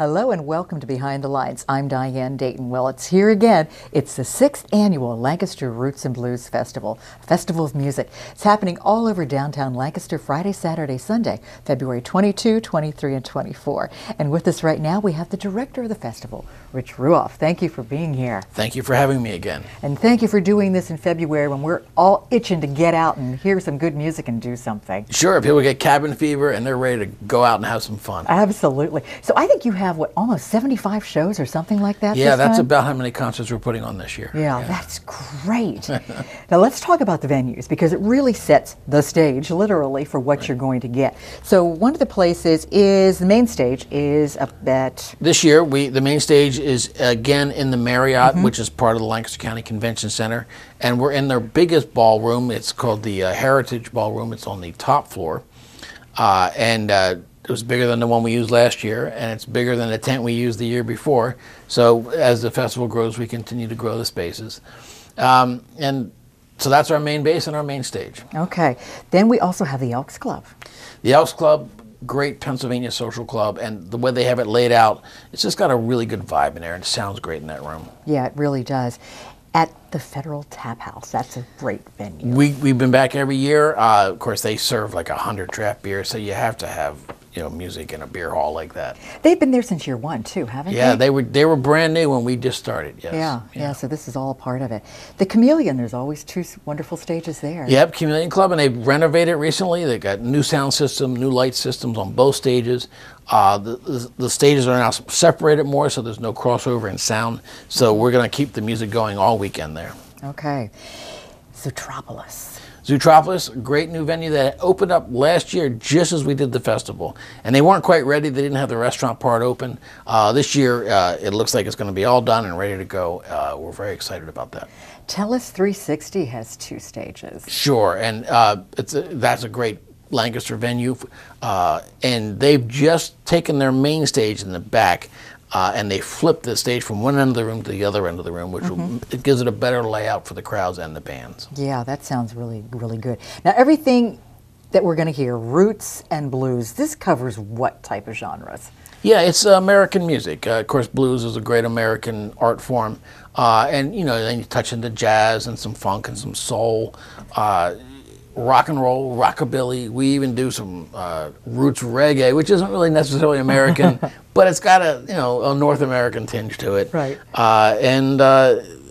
Hello and welcome to Behind the Lines. I'm Diane Dayton. Well, it's here again. It's the 6th annual Lancaster Roots and Blues Festival, a festival of music. It's happening all over downtown Lancaster Friday, Saturday, Sunday, February 22, 23, and 24. And with us right now, we have the director of the festival, Rich Ruoff. Thank you for being here. Thank you for having me again. And thank you for doing this in February when we're all itching to get out and hear some good music and do something. Sure, people get cabin fever and they're ready to go out and have some fun. Absolutely. So I think you have, what, almost 75 shows or something like that? Yeah, that's time? about how many concerts we're putting on this year. Yeah, that's great. Now let's talk about the venues because it really sets the stage, literally, for what you're going to get. So one of the places is, the main stage is up at... This year, the main stage is again in the Marriott, which is part of the Lancaster County Convention Center. And we're in their biggest ballroom. It's called the Heritage Ballroom. It's on the top floor. It was bigger than the one we used last year, and it's bigger than the tent we used the year before. So as the festival grows, we continue to grow the spaces. And so that's our main base and our main stage. Okay. Then we also have the Elks Club. The Elks Club, great Pennsylvania social club, and the way they have it laid out, it's just got a really good vibe in there, and it sounds great in that room. Yeah, it really does. At the Federal Tap House, that's a great venue. We've been back every year. Of course, they serve like 100 draft beers, so you have to have music in a beer hall like that. They've been there since year one too, haven't they? Yeah, they were brand new when we just started. Yes. Yeah. So this is all part of it. The Chameleon, there's always two wonderful stages there. Yep, Chameleon Club, and they've renovated recently. They got new sound system, new light systems on both stages. The stages are now separated more, so there's no crossover in sound. So we're going to keep the music going all weekend there. Okay. Zootropolis. Zootropolis, a great new venue that opened up last year just as we did the festival. And they weren't quite ready. They didn't have the restaurant part open. This year, it looks like it's going to be all done and ready to go. We're very excited about that. Tellus 360 has 2 stages. Sure, and that's a great Lancaster venue. And they've just taken their main stage in the back and they flipped the stage from one end of the room to the other end of the room, which it gives it a better layout for the crowds and the bands. Yeah, that sounds really, really good. Now, everything that we're going to hear, roots and blues, this covers what type of genres? Yeah, it's American music. Of course, blues is a great American art form. And, then you touch into jazz and some funk and some soul. Rock and roll, rockabilly. We even do some roots reggae, which isn't really necessarily American, but it's got a North American tinge to it. Right.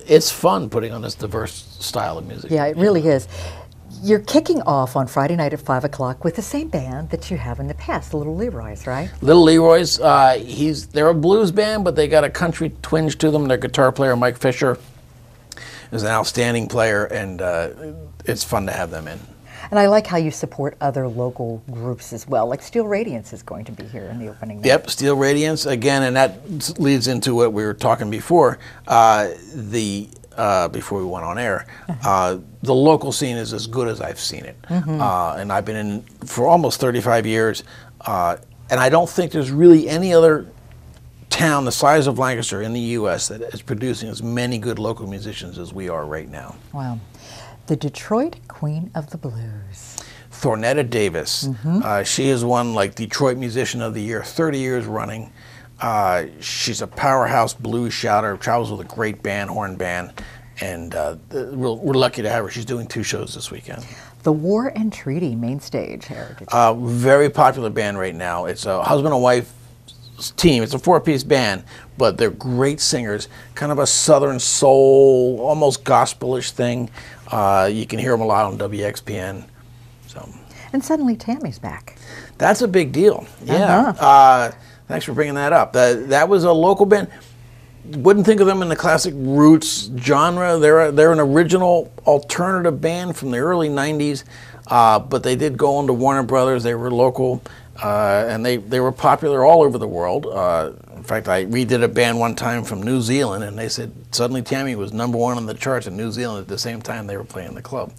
It's fun putting on this diverse style of music. Yeah, it really is. You're kicking off on Friday night at 5 o'clock with the same band that you have in the past, the Little Leroy's, right? Little Leroy's, they're a blues band, but they got a country twinge to them. Their guitar player, Mike Fisher, is an outstanding player, and it's fun to have them in. And I like how you support other local groups as well, like Steel Radiance is going to be here in the opening night. Yep, Steel Radiance, again, and that leads into what we were talking before, before we went on air. The local scene is as good as I've seen it. And I've been in for almost 35 years, and I don't think there's really any other town the size of Lancaster in the U.S. that is producing as many good local musicians as we are right now. Wow. The Detroit Queen of the Blues. Thornetta Davis. She has won like Detroit Musician of the Year 30 years running. She's a powerhouse blues shouter, travels with a great band, horn band, and we're lucky to have her. She's doing 2 shows this weekend. The War and Treaty main stage heritage. Very popular band right now. It's a husband and wife team. It's a 4-piece band, but they're great singers. Kind of a southern soul, almost gospelish thing. You can hear them a lot on WXPN. So. And suddenly Tammy's back. That's a big deal. Yeah. Thanks for bringing that up. That was a local band. Wouldn't think of them in the classic roots genre. They're an original alternative band from the early 90s, but they did go on to Warner Brothers. They were local, and they were popular all over the world. In fact, we did a band one time from New Zealand, and they said Suddenly Tammy was #1 on the charts in New Zealand at the same time they were playing the club.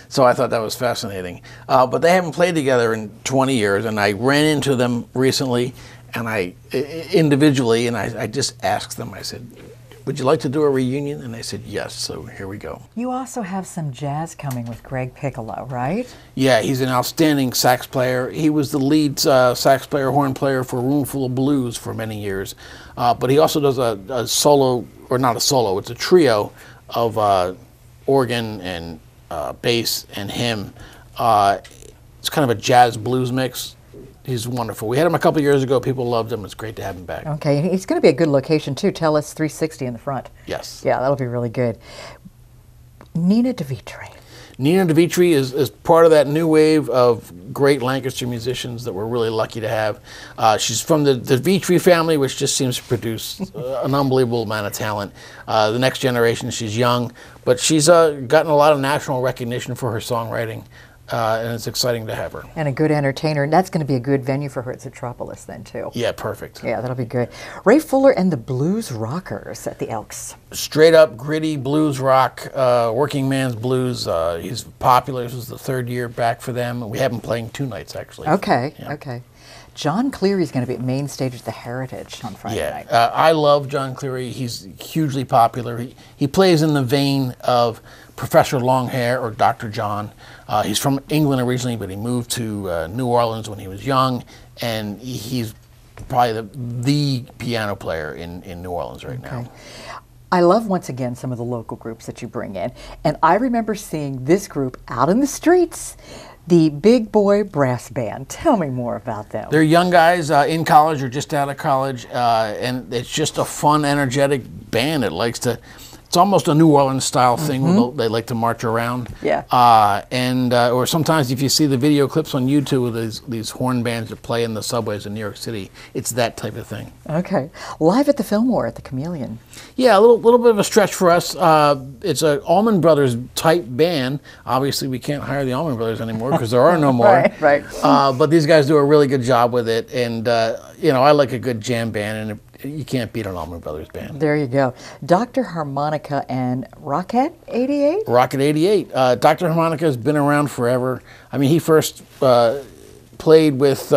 So I thought that was fascinating. But they haven't played together in 20 years, and I ran into them recently, and individually, and I just asked them, I said, would you like to do a reunion? And they said yes, so here we go. You also have some jazz coming with Greg Piccolo, right? Yeah, he's an outstanding sax player. He was the lead sax player, horn player for Roomful of Blues for many years. But he also does a solo, or not a solo, it's a trio of organ and bass and hymn. It's kind of a jazz blues mix. He's wonderful. We had him a couple years ago. People loved him. It's great to have him back. Okay, and he's going to be a good location too. Tell us 360 in the front. Yes. Yeah, that'll be really good. Nina DeVitri. Nina DeVitri is part of that new wave of great Lancaster musicians that we're really lucky to have. She's from the DeVitri family, which just seems to produce an unbelievable amount of talent. The next generation, she's young, but she's gotten a lot of national recognition for her songwriting. And it's exciting to have her. And a good entertainer. And that's going to be a good venue for her at Metropolis then, too. Yeah, perfect. Yeah, that'll be good. Ray Fuller and the Blues Rockers at the Elks. Straight up, gritty blues rock, working man's blues. He's popular. This was the third year back for them. We have him playing 2 nights, actually. Okay, yeah. Okay. John Cleary's going to be at main stage at the Heritage on Friday night. I love John Cleary. He's hugely popular. He plays in the vein of Professor Longhair or Dr. John. He's from England originally, but he moved to New Orleans when he was young, and he's probably the piano player in New Orleans right now. I love, once again, some of the local groups that you bring in, and I remember seeing this group out in the streets, the Big Boy Brass Band. Tell me more about them. They're young guys in college or just out of college, and it's just a fun, energetic band. It's almost a New Orleans style thing. Mm-hmm. They like to march around. Yeah. Or sometimes if you see the video clips on YouTube of these horn bands that play in the subways in New York City, it's that type of thing. Okay. Live at the Fillmore at the Chameleon. Yeah, a little bit of a stretch for us. It's an Allman Brothers type band. Obviously, we can't hire the Allman Brothers anymore because there are no more. Right. But these guys do a really good job with it, and I like a good jam band, and you can't beat an Allman Brothers band. There you go. Dr. Harmonica and Rocket 88? Rocket 88. Dr. Harmonica has been around forever. I mean, he first played with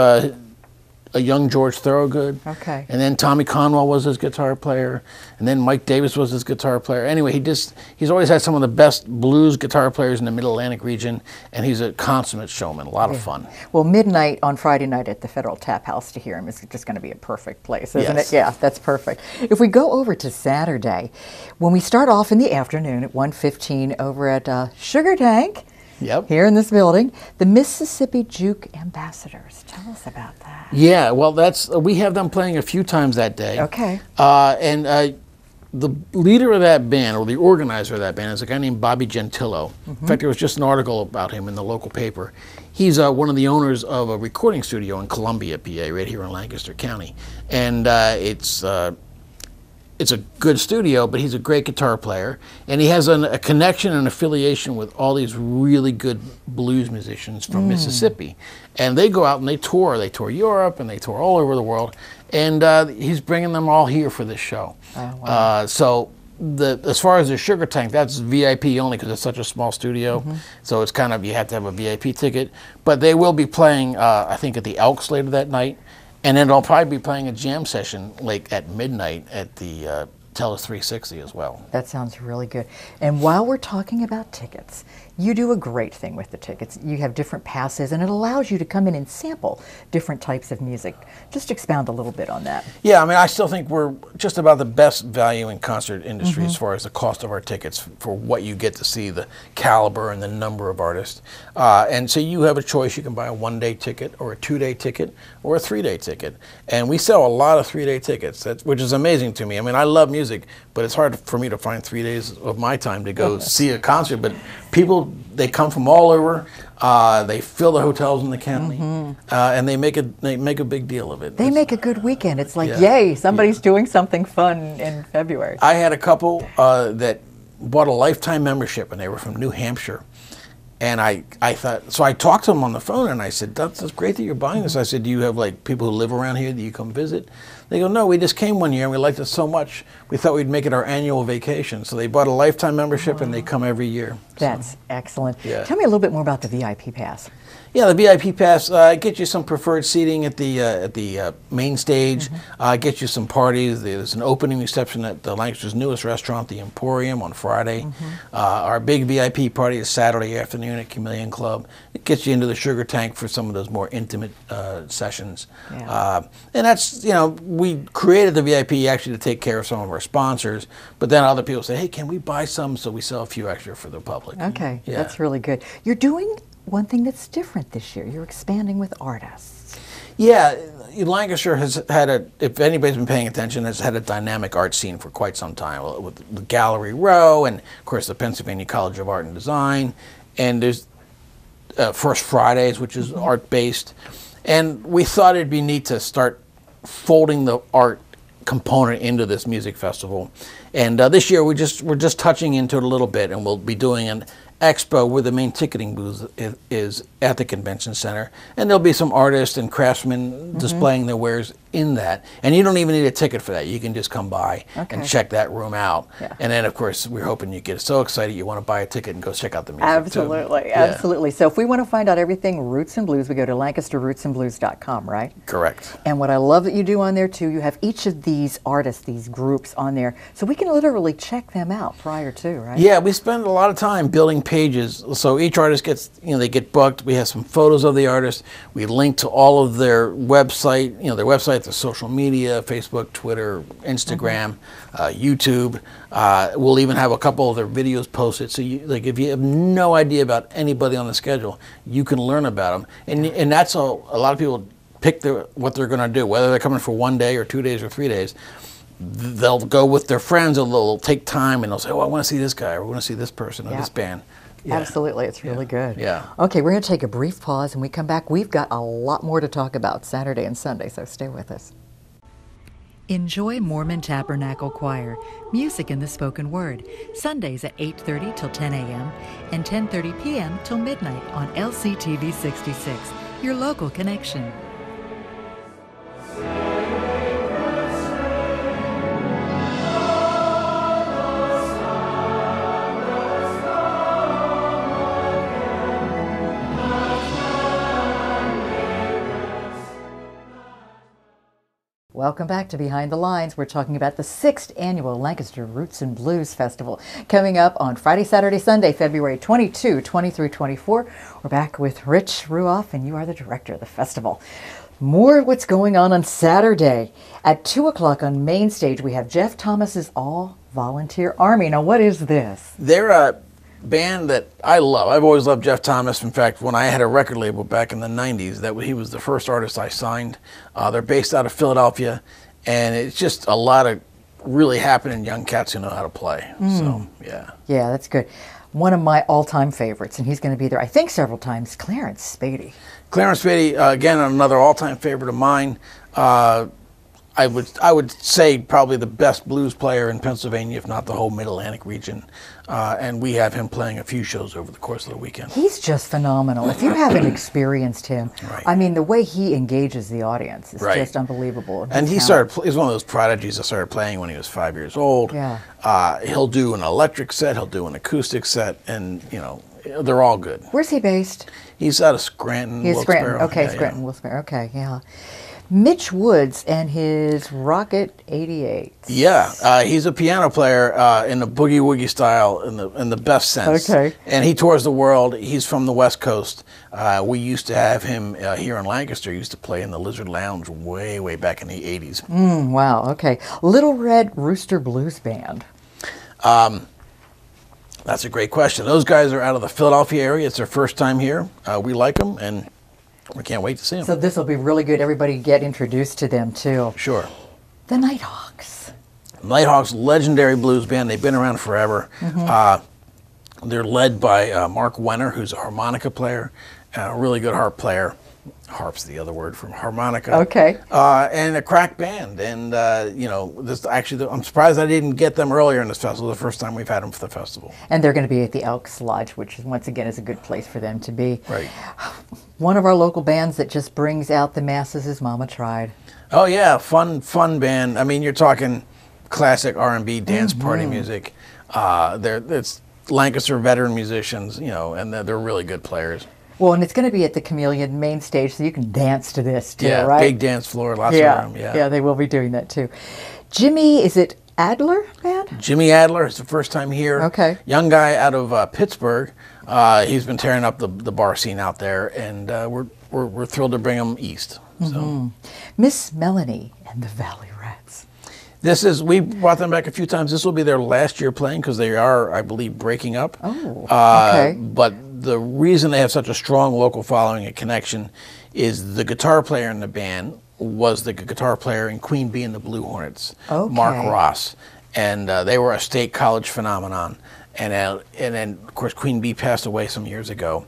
a young George Thorogood. Okay. And then Tommy Conwell was his guitar player. And then Mike Davis was his guitar player. Anyway, he's always had some of the best blues guitar players in the Mid-Atlantic region, and he's a consummate showman, a lot of fun. Well, midnight on Friday night at the Federal Tap House to hear him is just going to be a perfect place, isn't it? Yeah, that's perfect. If we go over to Saturday, when we start off in the afternoon at 1:15 over at Sugar Tank, here in this building, the Mississippi Juke Ambassadors. Tell us about that. Yeah, well, we have them playing a few times that day. Okay. And the leader of that band, or the organizer of that band, is a guy named Bobby Gentillo. In fact, there was just an article about him in the local paper. He's one of the owners of a recording studio in Columbia, PA, right here in Lancaster County. And it's a good studio, but he's a great guitar player. And he has a connection and affiliation with all these really good blues musicians from Mississippi. And they go out and they tour. They tour Europe and they tour all over the world. And he's bringing them all here for this show. Oh, wow. So as far as the Sugar Tank, that's VIP only because it's such a small studio. So it's kind of, you have to have a VIP ticket. But they will be playing, I think, at the Elks later that night. And then I'll probably be playing a jam session like at midnight at the Tellus 360 as well. That sounds really good. And while we're talking about tickets, you do a great thing with the tickets. You have different passes, and it allows you to come in and sample different types of music. Just expound a little bit on that. Yeah, I mean, I still think we're just about the best value in concert industry as far as the cost of our tickets for what you get to see, the caliber and the number of artists. And so you have a choice. You can buy a 1-day ticket or a 2-day ticket or a 3-day ticket. And we sell a lot of 3-day tickets, which is amazing to me. I mean, I love music, but it's hard for me to find 3 days of my time to go see a concert. But people, they come from all over. They fill the hotels in the county, and they make a big deal of it. They make a good weekend. It's like, yay, somebody's doing something fun in February. I had a couple that bought a lifetime membership, and they were from New Hampshire. And I thought, so I talked to them on the phone, and I said, that's great that you're buying this. I said, do you have like people who live around here that you come visit? They go, no, we just came one year and we liked it so much, we thought we'd make it our annual vacation. So they bought a lifetime membership and they come every year. That's excellent. Yeah. Tell me a little bit more about the VIP pass. Yeah, the VIP pass gets you some preferred seating at the main stage. Gets you some parties. There's an opening reception at the Lancaster's newest restaurant, the Emporium, on Friday. Our big VIP party is Saturday afternoon at Chameleon Club. It gets you into the Sugar Tank for some of those more intimate sessions. Yeah. And that's, we created the VIP actually to take care of some of our sponsors, but then other people say, hey, can we buy some? So we sell a few extra for the public. Okay, that's really good. You're doing one thing that's different this year. You're expanding with artists. Yeah, Lancaster has had if anybody's been paying attention, has had a dynamic art scene for quite some time, with the Gallery Row and, of course, the Pennsylvania College of Art and Design. And there's First Fridays, which is art-based. And we thought it'd be neat to start folding the art component into this music festival. And this year we're just touching into it a little bit, and we'll be doing an expo where the main ticketing booth is at the convention center, and there'll be some artists and craftsmen displaying their wares in that, and you don't even need a ticket for that. You can just come by and check that room out. And then, of course, we're hoping you get so excited you want to buy a ticket and go check out the music. Absolutely, absolutely. So if we want to find out everything Roots and Blues, we go to LancasterRootsandBlues.com, right? Correct. And what I love that you do on there too, you have each of these artists, these groups on there, so we can literally check them out prior to, right? Yeah, we spend a lot of time building pages. So each artist gets, they get booked. We have some photos of the artist. We link to all of their website, their social media, Facebook, Twitter, Instagram, YouTube. We'll even have a couple of their videos posted. So if you have no idea about anybody on the schedule, you can learn about them. And that's a lot of people pick what they're going to do, whether they're coming for 1 day or 2 days or 3 days. They'll go with their friends, or they'll take time and they'll say, oh, I want to see this guy, or I want to see this person, or this band. Absolutely, it's really good. Yeah. Okay, we're going to take a brief pause, and we come back. We've got a lot more to talk about Saturday and Sunday, so stay with us. Enjoy Mormon Tabernacle Choir, music in the spoken word, Sundays at 8:30 till 10 a.m. and 10:30 p.m. till midnight on LCTV 66, your local connection. Welcome back to Behind the Lines. We're talking about the 6th annual Lancaster Roots and Blues Festival coming up on Friday, Saturday, Sunday, February 22, 23, 24. We're back with Rich Ruoff, and you are the director of the festival. More of what's going on Saturday. At 2 o'clock on Main Stage, we have Jeff Thomas's All Volunteer Army. Now, what is this? They're a band that I love. I've always loved Jeff Thomas. In fact, when I had a record label back in the 90s, he was the first artist I signed. They're based out of Philadelphia, and it's just a lot of really happening young cats who know how to play. So, yeah. Yeah, that's good. One of my all-time favorites, and he's going to be there, I think, several times, Clarence Spady. Clarence Spady, again, another all-time favorite of mine. I would say probably the best blues player in Pennsylvania, if not the whole Mid-Atlantic region. And we have him playing a few shows over the course of the weekend. He's just phenomenal. If you haven't experienced him, I mean, the way he engages the audience is just unbelievable. And he's one of those prodigies that started playing when he was 5 years old. Yeah. He'll do an electric set, he'll do an acoustic set, and, they're all good. Where's he based? He's out of Scranton, He's Scranton. Okay, yeah, Scranton, Wilkes-Barre. Okay, yeah. Mitch Woods and his Rocket 88. Yeah, he's a piano player in the boogie woogie style in the best sense. Okay. And he tours the world. He's from the West Coast. We used to have him here in Lancaster. He used to play in the Lizard Lounge way back in the 80s. Wow, okay. Little Red Rooster Blues Band. That's a great question. Those guys are out of the Philadelphia area. It's their first time here. We like them, and we can't wait to see them. So this will be really good. Everybody get introduced to them, too. Sure. The Nighthawks. Nighthawks, legendary blues band. They've been around forever. They're led by Mark Wenner, who's a harmonica player, a really good harp player. Harp's the other word for harmonica. Okay. And a crack band. And, I'm surprised I didn't get them earlier in this festival. The first time we've had them for the festival. And they're going to be at the Elks Lodge, which, once again, is a good place for them to be. Right. One of our local bands that just brings out the masses is Mama Tried. Oh, yeah. Fun band. I mean, you're talking classic R&B dance party music. It's Lancaster veteran musicians, and they're really good players. Well, and it's going to be at the Chameleon main stage, so you can dance to this too, Yeah, right? big dance floor, lots of room. Yeah, they will be doing that too. Jimmy, is it Adler Band? Jimmy Adler, it's the first time here. Okay. Young guy out of Pittsburgh. He's been tearing up the bar scene out there, and we're thrilled to bring him east. So. Miss Melanie and the Valley Rats. We brought them back a few times. This will be their last year playing because they are, I believe, breaking up. Oh, okay. But the reason they have such a strong local following and connection is the guitar player in the band was the guitar player in Queen Bee and the Blue Hornets, Mark Ross. And they were a state college phenomenon. And then, of course, Queen Bee passed away some years ago.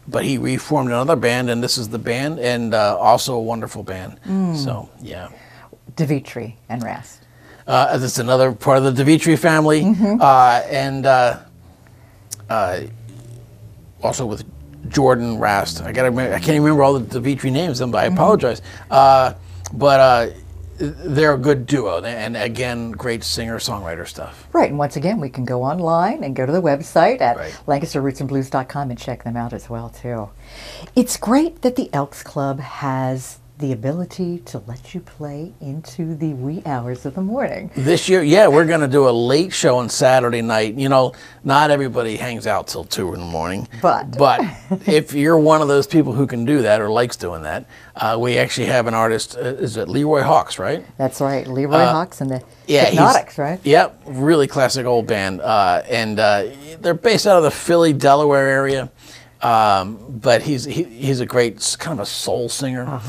But he reformed another band, and this is the band, and also a wonderful band. So, yeah. Dimitri and Rast. That's another part of the Dimitri family. And also with Jordan Rast. I can't even remember all the Dimitri names, but I apologize. But they're a good duo, and again, great singer-songwriter stuff. Right, and once again, we can go online and go to the website at LancasterRootsandBlues.com and check them out as well, too. It's great that the Elks Club has the ability to let you play into the wee hours of the morning. This year, yeah, we're going to do a late show on Saturday night. You know, not everybody hangs out till 2 in the morning. But if you're one of those people who can do that or likes doing that, we actually have an artist, is it Leroy Hawks, right? That's right, Leroy Hawks and the Hypnotics, right? Yep, really classic old band. And they're based out of the Philly, Delaware area. But he's a great, kind of a soul singer.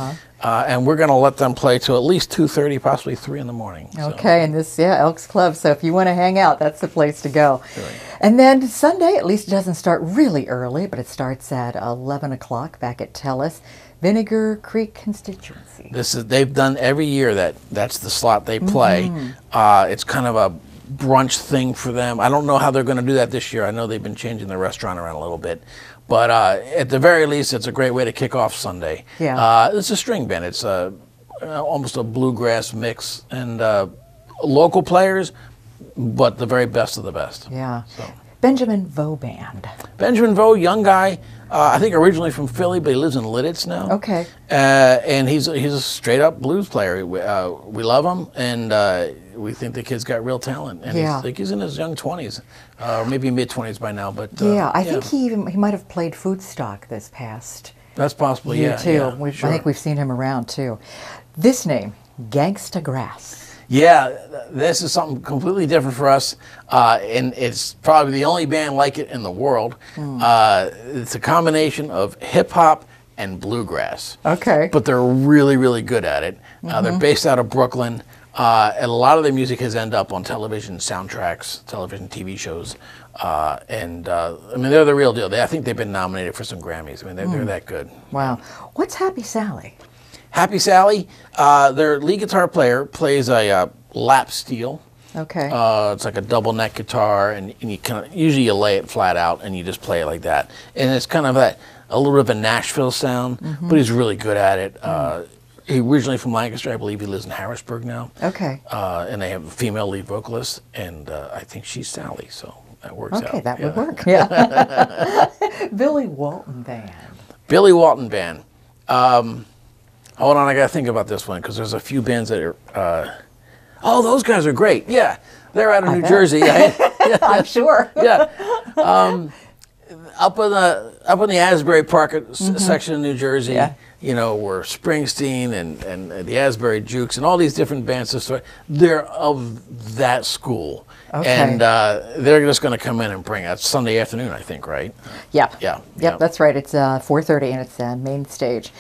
And we're going to let them play till at least 2:30, possibly 3 in the morning. Okay, and this, Elks Club. So if you want to hang out, that's the place to go. Right. And then Sunday, at least it doesn't start really early, but it starts at 11 o'clock back at Telus, Vinegar Creek constituency. They've done every year that's the slot they play. It's kind of a brunch thing for them. I don't know how they're going to do that this year. I know they've been changing the restaurant around a little bit. But at the very least, it's a great way to kick off Sunday. Yeah. It's a string band. It's almost a bluegrass mix. And local players, but the very best of the best. Yeah. So. Benjamin Vo Band. Benjamin Vo, young guy. I think originally from Philly, but he lives in Lidditz now. Okay. And he's a straight-up blues player. We love him, and we think the kid's got real talent. And I think he's in his young 20s, maybe mid-20s by now. But I think he might have played Foodstock this past That's possible, year too. Yeah, I think we've seen him around too. This name, Gangsta Grass. Yeah, this is something completely different for us, and it's probably the only band like it in the world. It's a combination of hip-hop and bluegrass. Okay. But they're really, really good at it. They're based out of Brooklyn, and a lot of their music has ended up on television soundtracks, television TV shows, and I mean, they're the real deal. I think they've been nominated for some Grammys. I mean, they're that good. Wow. What's Happy Sally? Happy Sally, their lead guitar player plays a lap steel. Okay. It's like a double neck guitar, and you usually you lay it flat out and you just play it like that. And it's kind of a little bit of a Nashville sound, but he's really good at it. He originally from Lancaster, I believe he lives in Harrisburg now. Okay. And they have a female lead vocalist, and I think she's Sally, so that works out. Okay, that would work. Yeah. Billy Walton Band. Billy Walton Band. Hold on, I got to think about this one because there's a few bands that are. Those guys are great. Yeah, they're out of New Jersey. I'm sure. Yeah, up in the Asbury Park section of New Jersey. Yeah. You know, where Springsteen and the Asbury Jukes and all these different bands, they're of that school. Okay. And they're just going to come in and bring it. It's Sunday afternoon, I think, right? Yeah. Yeah. Yep, that's right. It's 4:30 and it's main stage.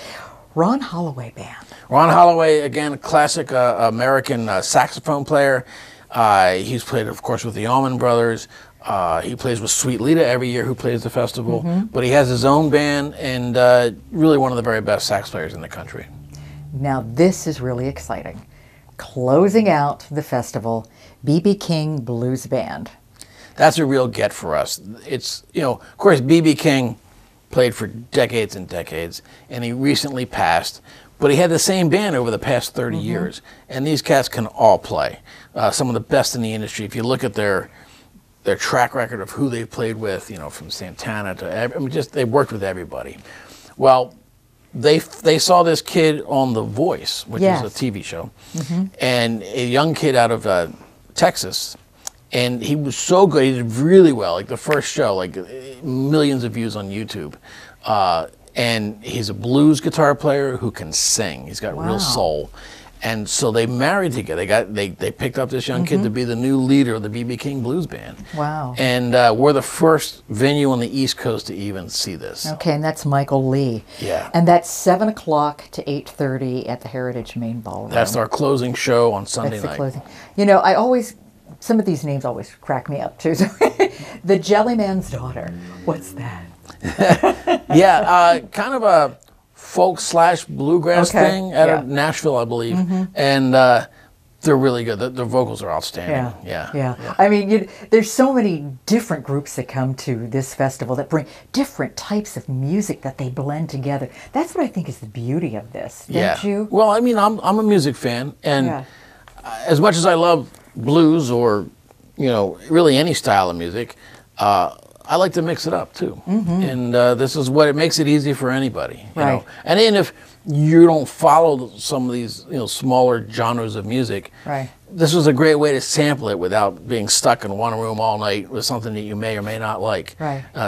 Ron Holloway Band. Ron Holloway, again, a classic American saxophone player. He's played, of course, with the Allman Brothers. He plays with Sweet Lita every year, who plays the festival. But he has his own band, and really one of the very best sax players in the country. Now, this is really exciting. Closing out the festival, B.B. King Blues Band. That's a real get for us. It's, of course, B.B. King played for decades and decades, and he recently passed. But he had the same band over the past 30 years, and these cats can all play. Some of the best in the industry. If you look at their their track record of who they've played with, from Santana to just they've worked with everybody. Well, they saw this kid on The Voice, which is a TV show, and a young kid out of Texas, and he was so good. He did really well. Like the first show, like millions of views on YouTube. And he's a blues guitar player who can sing. He's got real soul. And so they married together. They picked up this young kid to be the new leader of the B.B. King Blues Band. Wow. And we're the first venue on the East Coast to even see this. Okay, and that's Michael Lee. Yeah. And that's 7 o'clock to 8:30 at the Heritage Main Ballroom. That's our closing show on Sunday night. Closing. Some of these names always crack me up too. The Jellyman's Daughter. What's that? Kind of a folk / bluegrass thing out of Nashville, I believe. And they're really good. The vocals are outstanding. Yeah. I mean, there's so many different groups that come to this festival that bring different types of music that they blend together. That's what I think is the beauty of this, don't you? Well, I mean, I'm a music fan, and as much as I love blues or, really any style of music, I like to mix it up too, and this is what it makes it easy for anybody. You know? And then if you don't follow some of these smaller genres of music, this was a great way to sample it without being stuck in one room all night with something that you may or may not like.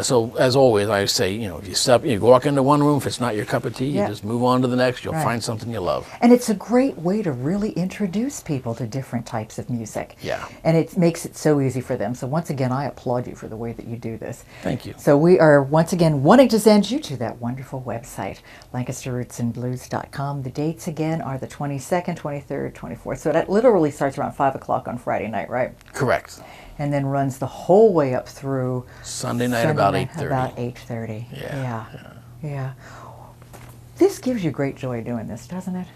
So as always, I say, if you walk into one room, if it's not your cup of tea, you just move on to the next. You'll find something you love. And it's a great way to really introduce people to different types of music. And it makes it so easy for them. So once again, I applaud you for the way that you do this. Thank you. So we are once again wanting to send you to that wonderful website, LancasterRootsandBlues.com. The dates again are the 22nd, 23rd, 24th. So that literally starts around 5 o'clock on Friday night, right? Correct. And then runs the whole way up through Sunday night about 8:30. About 8:30. Yeah. This gives you great joy doing this, doesn't it?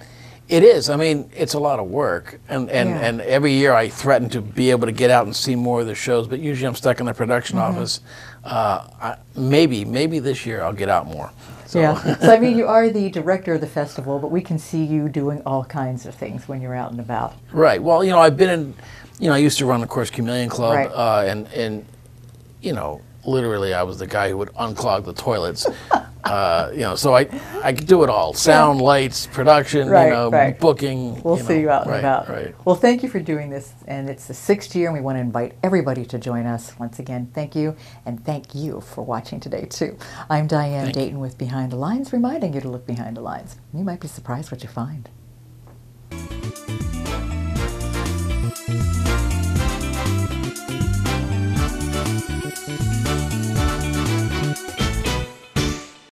It is. I mean, it's a lot of work, and every year I threaten to be able to get out and see more of the shows, but usually I'm stuck in the production office. Maybe this year I'll get out more. So. So I mean, you are the director of the festival, but we can see you doing all kinds of things when you're out and about. Right. Well, I've been in, I used to run the Course Chameleon Club, and literally I was the guy who would unclog the toilets. So I could do it all: sound, lights, production, booking. We'll see you out and about. Well, thank you for doing this, and it's the 6th year, and we want to invite everybody to join us. Once again, thank you, and thank you for watching today too. I'm Diane Dayton with Behind the Lines, reminding you to look behind the lines. You might be surprised what you find.